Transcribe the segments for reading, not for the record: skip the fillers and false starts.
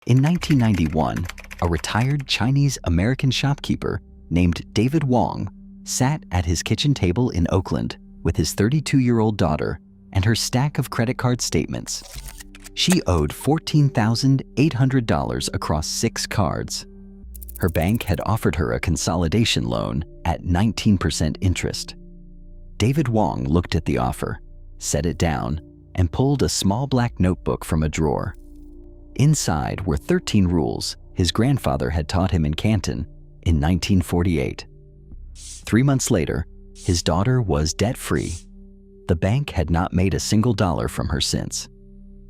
In 1991, a retired Chinese-American shopkeeper named David Wong sat at his kitchen table in Oakland with his 32-year-old daughter and her stack of credit card statements. She owed $14,800 across 6 cards. Her bank had offered her a consolidation loan at 19% interest. David Wong looked at the offer, set it down, and pulled a small black notebook from a drawer. Inside were 13 rules his grandfather had taught him in Canton in 1948. 3 months later, his daughter was debt-free. The bank had not made a single dollar from her since.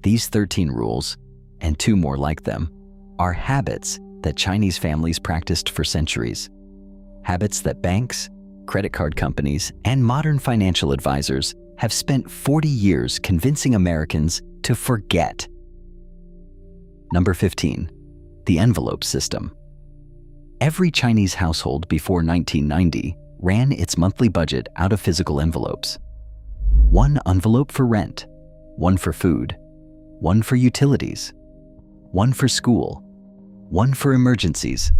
These 13 rules, and 2 more like them, are habits that Chinese families practiced for centuries. Habits that banks, credit card companies, and modern financial advisors have spent 40 years convincing Americans to forget. Number 15, the envelope system. Every Chinese household before 1990 ran its monthly budget out of physical envelopes. 1 envelope for rent, 1 for food, 1 for utilities, 1 for school, 1 for emergencies.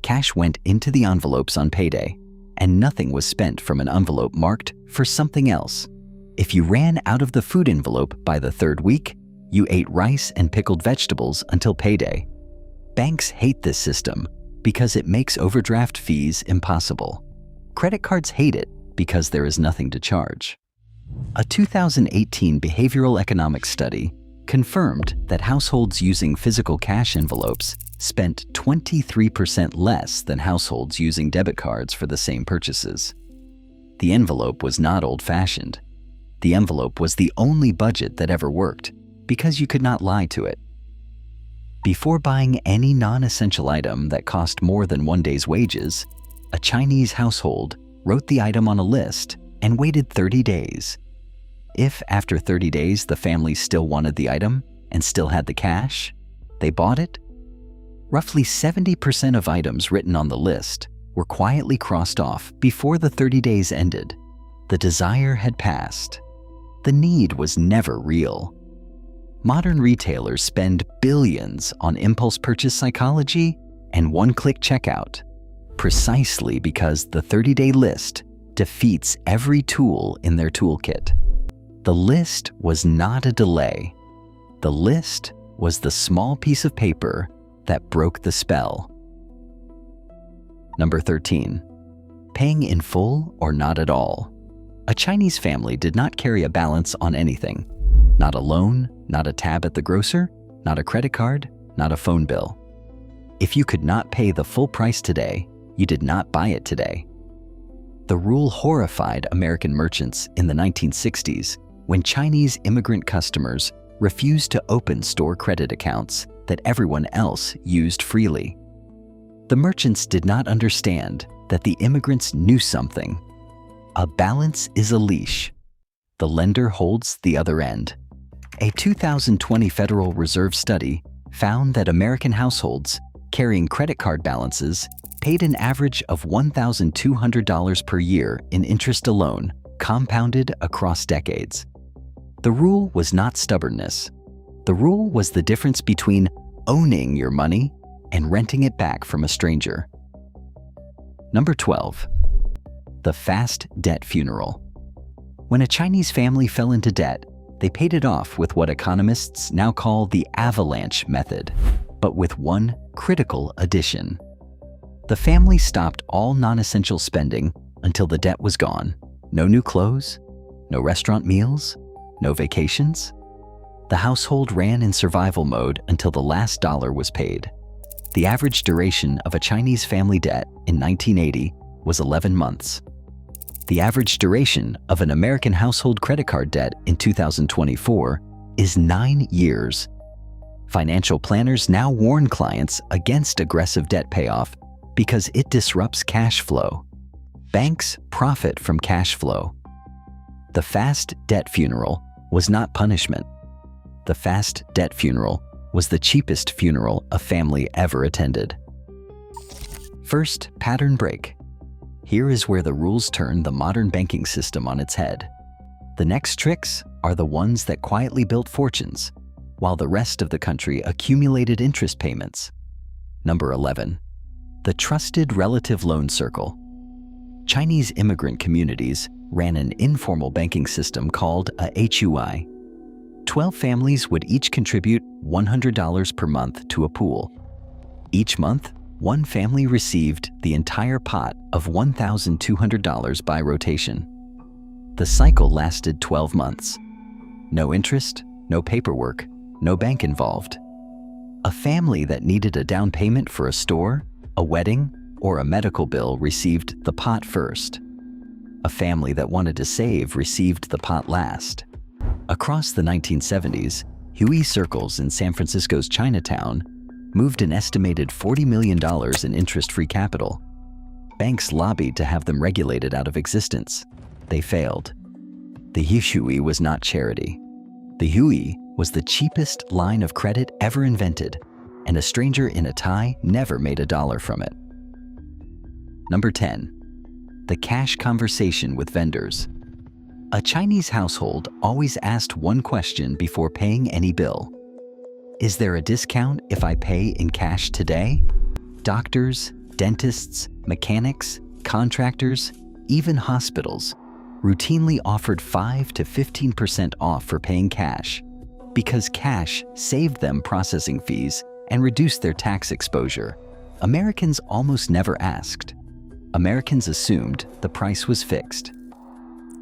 Cash went into the envelopes on payday, and nothing was spent from an envelope marked for something else. If you ran out of the food envelope by the 3rd week, you ate rice and pickled vegetables until payday. Banks hate this system because it makes overdraft fees impossible. Credit cards hate it because there is nothing to charge. A 2018 behavioral economics study confirmed that households using physical cash envelopes spent 23% less than households using debit cards for the same purchases. The envelope was not old-fashioned. The envelope was the only budget that ever worked because you could not lie to it. Before buying any non-essential item that cost more than 1 day's wages, a Chinese household wrote the item on a list and waited 30 days. If after 30 days the family still wanted the item and still had the cash, they bought it. Roughly 70% of items written on the list were quietly crossed off before the 30 days ended. The desire had passed. The need was never real. Modern retailers spend billions on impulse purchase psychology and one-click checkout, precisely because the 30-day list defeats every tool in their toolkit. The list was not a delay. The list was the small piece of paper that broke the spell. Number 13, paying in full or not at all. A Chinese family did not carry a balance on anything. Not a loan, not a tab at the grocer, not a credit card, not a phone bill. If you could not pay the full price today, you did not buy it today. The rule horrified American merchants in the 1960s when Chinese immigrant customers refused to open store credit accounts that everyone else used freely. The merchants did not understand that the immigrants knew something. A balance is a leash. The lender holds the other end. A 2020 Federal Reserve study found that American households carrying credit card balances paid an average of $1,200 per year in interest alone, compounded across decades. The rule was not stubbornness. The rule was the difference between owning your money and renting it back from a stranger. Number 12, the fast debt funeral. When a Chinese family fell into debt, they paid it off with what economists now call the avalanche method, but with one critical addition. The family stopped all non-essential spending until the debt was gone. No new clothes, no restaurant meals, no vacations. The household ran in survival mode until the last dollar was paid. The average duration of a Chinese family debt in 1980 was 11 months. The average duration of an American household credit card debt in 2024 is 9 years. Financial planners now warn clients against aggressive debt payoff because it disrupts cash flow. Banks profit from cash flow. The fast debt funeral was not punishment. The fast debt funeral was the cheapest funeral a family ever attended. First, pattern break. Here is where the rules turn the modern banking system on its head. The next tricks are the ones that quietly built fortunes. while the rest of the country accumulated interest payments. Number 11. The Trusted Relative Loan Circle. Chinese immigrant communities ran an informal banking system called a HUI. 12 families would each contribute $100 per month to a pool. Each month, one family received the entire pot of $1,200 by rotation. The cycle lasted 12 months. No interest, no paperwork, no bank involved. A family that needed a down payment for a store, a wedding, or a medical bill received the pot first. A family that wanted to save received the pot last. Across the 1970s, Hui circles in San Francisco's Chinatown moved an estimated $40 million in interest-free capital. Banks lobbied to have them regulated out of existence. They failed. The Hui was not charity. The Hui was the cheapest line of credit ever invented, and a stranger in a tie never made a dollar from it. Number 10. The cash conversation with vendors. A Chinese household always asked one question before paying any bill. Is there a discount if I pay in cash today? Doctors, dentists, mechanics, contractors, even hospitals routinely offered 5 to 15% off for paying cash because cash saved them processing fees and reduced their tax exposure. Americans almost never asked. Americans assumed the price was fixed.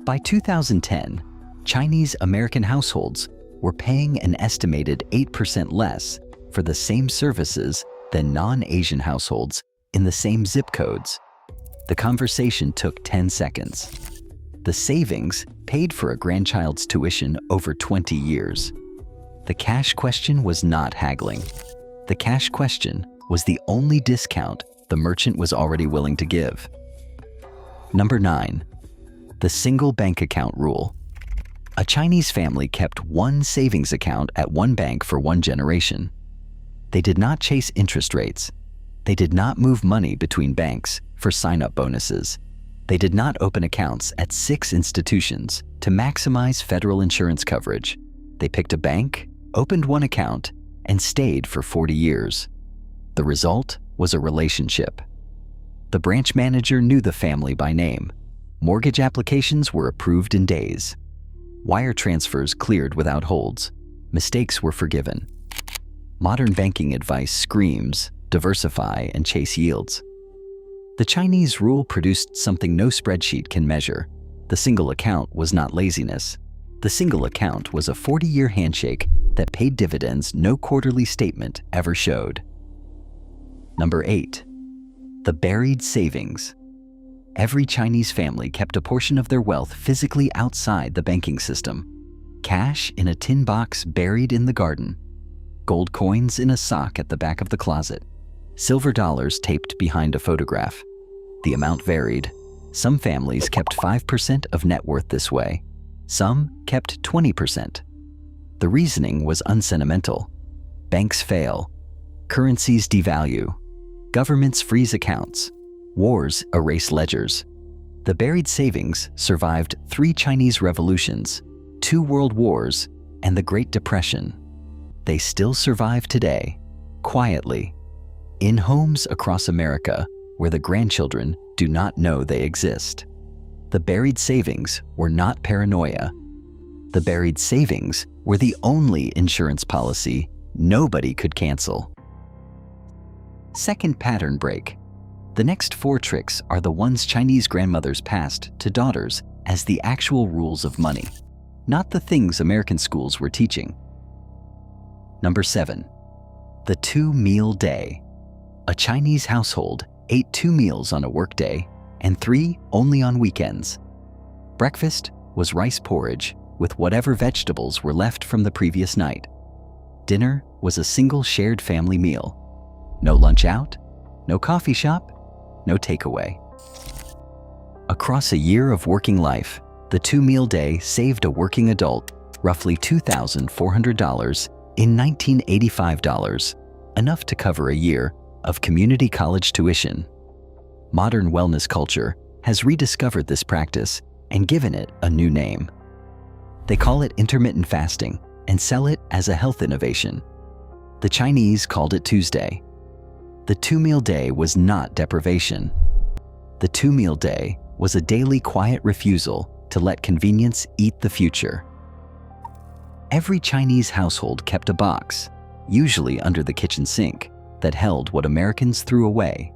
By 2010, Chinese American households were paying an estimated 8% less for the same services than non-Asian households in the same zip codes. The conversation took 10 seconds. The savings paid for a grandchild's tuition over 20 years. The cash question was not haggling. The cash question was the only discount the merchant was already willing to give. Number 9. The single bank account rule. A Chinese family kept one savings account at one bank for one generation. They did not chase interest rates. They did not move money between banks for sign-up bonuses. They did not open accounts at 6 institutions to maximize federal insurance coverage. They picked a bank, opened one account, and stayed for 40 years. The result was a relationship. The branch manager knew the family by name. Mortgage applications were approved in days. Wire transfers cleared without holds. Mistakes were forgiven. Modern banking advice screams, diversify and chase yields. The Chinese rule produced something no spreadsheet can measure. The single account was not laziness. The single account was a 40-year handshake that paid dividends no quarterly statement ever showed. Number 8. The buried savings. Every Chinese family kept a portion of their wealth physically outside the banking system. Cash in a tin box buried in the garden. Gold coins in a sock at the back of the closet. Silver dollars taped behind a photograph. The amount varied. Some families kept 5% of net worth this way. Some kept 20%. The reasoning was unsentimental. Banks fail. Currencies devalue. Governments freeze accounts. Wars erase ledgers. The buried savings survived 3 Chinese revolutions, 2 world wars, and the Great Depression. They still survive today, quietly, in homes across America where the grandchildren do not know they exist. The buried savings were not paranoia. The buried savings were the only insurance policy nobody could cancel. Second pattern break. The next 4 tricks are the ones Chinese grandmothers passed to daughters as the actual rules of money, not the things American schools were teaching. Number 7. The 2-meal day. A Chinese household ate 2 meals on a workday and 3 only on weekends. Breakfast was rice porridge with whatever vegetables were left from the previous night. Dinner was a single shared family meal. No lunch out, no coffee shop, no takeaway. Across a year of working life, the 2-meal day saved a working adult roughly $2,400 in 1985 dollars, enough to cover a year of community college tuition. Modern wellness culture has rediscovered this practice and given it a new name. They call it intermittent fasting and sell it as a health innovation. The Chinese called it Tuesday. The two-meal day was not deprivation. The two-meal day was a daily quiet refusal to let convenience eat the future. Every Chinese household kept a box, usually under the kitchen sink, that held what Americans threw away.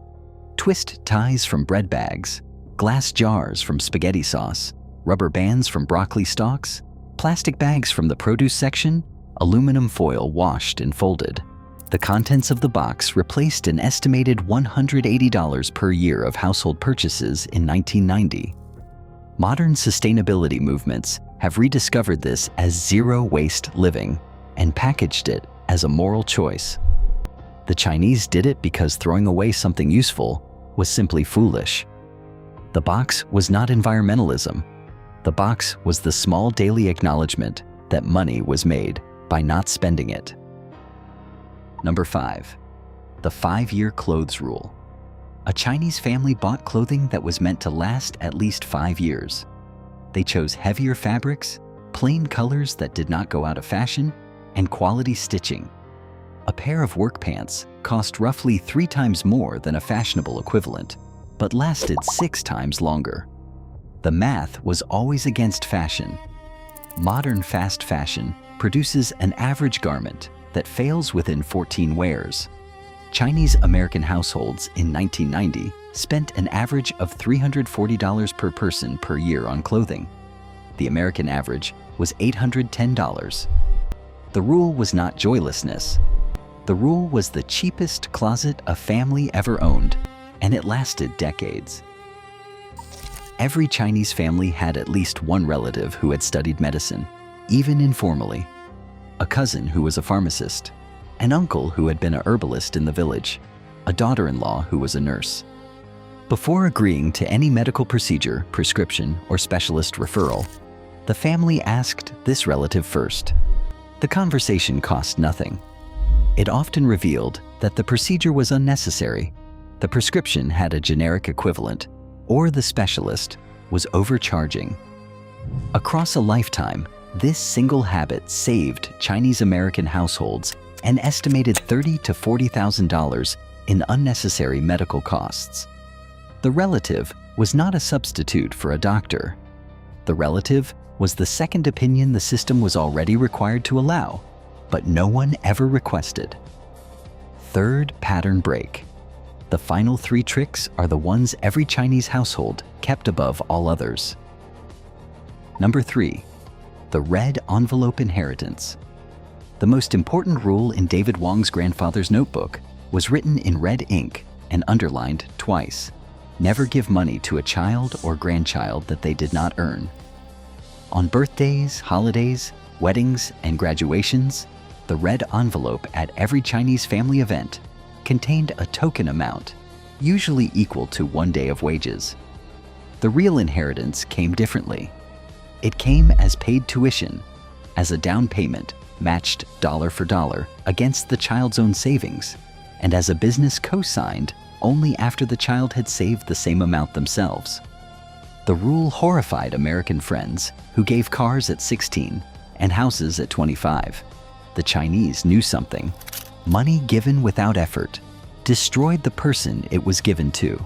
Twist ties from bread bags, glass jars from spaghetti sauce, rubber bands from broccoli stalks, plastic bags from the produce section, aluminum foil washed and folded. The contents of the box replaced an estimated $180 per year of household purchases in 1990. Modern sustainability movements have rediscovered this as zero-waste living and packaged it as a moral choice. The Chinese did it because throwing away something useful was simply foolish. The box was not environmentalism. The box was the small daily acknowledgement that money was made by not spending it. Number 5. The 5-year clothes rule. A Chinese family bought clothing that was meant to last at least 5 years. They chose heavier fabrics, plain colors that did not go out of fashion, and quality stitching. A pair of work pants cost roughly 3 times more than a fashionable equivalent, but lasted 6 times longer. The math was always against fashion. Modern fast fashion produces an average garment that fails within 14 wears. Chinese American households in 1990 spent an average of $340 per person per year on clothing. The American average was $810. The rule was not joylessness. The rule was the cheapest closet a family ever owned, and it lasted decades. Every Chinese family had at least one relative who had studied medicine, even informally. A cousin who was a pharmacist, an uncle who had been a herbalist in the village, a daughter-in-law who was a nurse. Before agreeing to any medical procedure, prescription, or specialist referral, the family asked this relative first. The conversation cost nothing. It often revealed that the procedure was unnecessary, the prescription had a generic equivalent, or the specialist was overcharging. Across a lifetime, this single habit saved Chinese American households an estimated $30,000 to $40,000 in unnecessary medical costs. The relative was not a substitute for a doctor. The relative was the second opinion the system was already required to allow, but no one ever requested. Third pattern break. The final 3 tricks are the ones every Chinese household kept above all others. Number 3. The red envelope inheritance. The most important rule in David Wong's grandfather's notebook was written in red ink and underlined twice. Never give money to a child or grandchild that they did not earn. On birthdays, holidays, weddings, and graduations, the red envelope at every Chinese family event contained a token amount, usually equal to 1 day of wages. The real inheritance came differently. It came as paid tuition, as a down payment matched dollar for dollar against the child's own savings, and as a business co-signed only after the child had saved the same amount themselves. The rule horrified American friends who gave cars at 16 and houses at 25. The Chinese knew something. Money given without effort destroyed the person it was given to.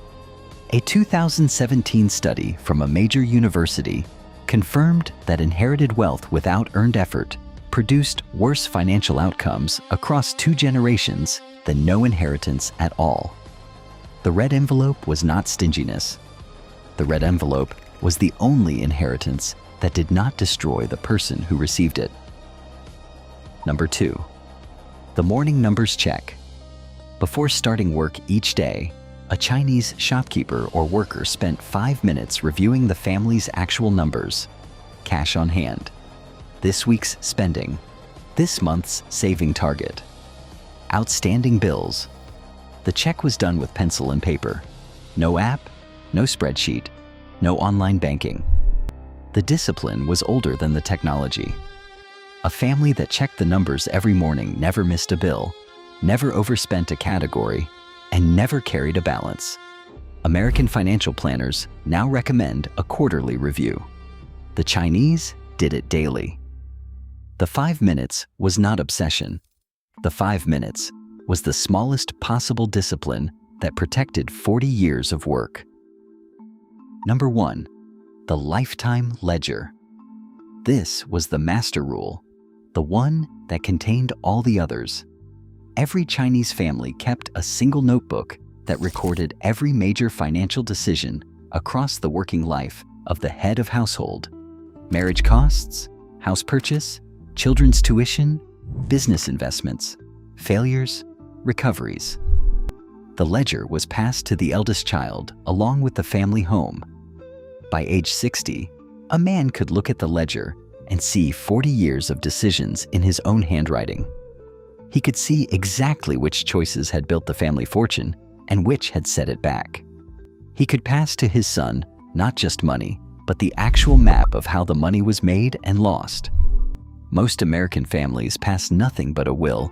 A 2017 study from a major university confirmed that inherited wealth without earned effort produced worse financial outcomes across 2 generations than no inheritance at all. The red envelope was not stinginess. The red envelope was the only inheritance that did not destroy the person who received it. Number 2. The morning numbers check. Before starting work each day, a Chinese shopkeeper or worker spent 5 minutes reviewing the family's actual numbers. Cash on hand, this week's spending, this month's saving target, outstanding bills. The check was done with pencil and paper. No app, no spreadsheet, no online banking. The discipline was older than the technology. A family that checked the numbers every morning never missed a bill, never overspent a category, and never carried a balance. American financial planners now recommend a quarterly review. The Chinese did it daily. The 5 minutes was not obsession. The 5 minutes was the smallest possible discipline that protected 40 years of work. Number 1. The lifetime ledger. This was the master rule, the one that contained all the others. Every Chinese family kept a single notebook that recorded every major financial decision across the working life of the head of household. Marriage costs, house purchase, children's tuition, business investments, failures, recoveries. The ledger was passed to the eldest child along with the family home. By age 60, a man could look at the ledger and see 40 years of decisions in his own handwriting. He could see exactly which choices had built the family fortune and which had set it back. He could pass to his son not just money, but the actual map of how the money was made and lost. Most American families pass nothing but a will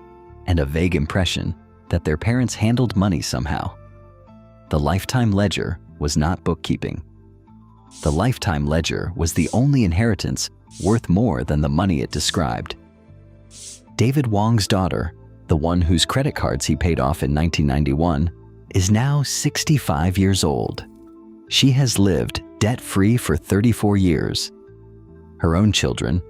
and a vague impression that their parents handled money somehow. The lifetime ledger was not bookkeeping. The lifetime ledger was the only inheritance worth more than the money it described. David Wong's daughter, the one whose credit cards he paid off in 1991, is now 65 years old. She has lived debt-free for 34 years. Her own children,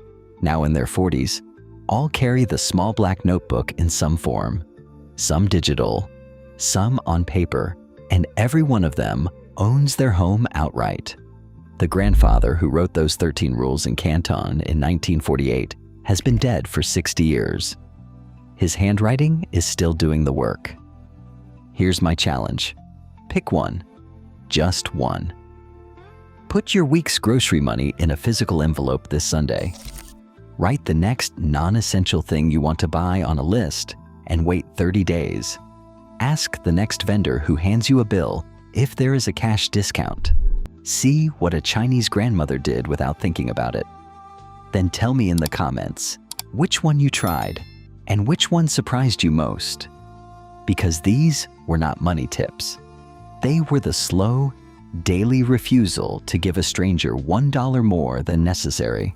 now in their 40s, all carry the small black notebook in some form, some digital, some on paper, and every one of them owns their home outright. The grandfather who wrote those 13 rules in Canton in 1948 has been dead for 60 years. His handwriting is still doing the work. Here's my challenge. Pick one. Just one. Put your week's grocery money in a physical envelope this Sunday. Write the next non-essential thing you want to buy on a list and wait 30 days. Ask the next vendor who hands you a bill if there is a cash discount. See what a Chinese grandmother did without thinking about it. Then tell me in the comments which one you tried and which one surprised you most. Because these were not money tips. They were the slow, daily refusal to give a stranger $1 more than necessary.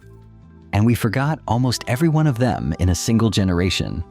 And we forgot almost every one of them in a single generation.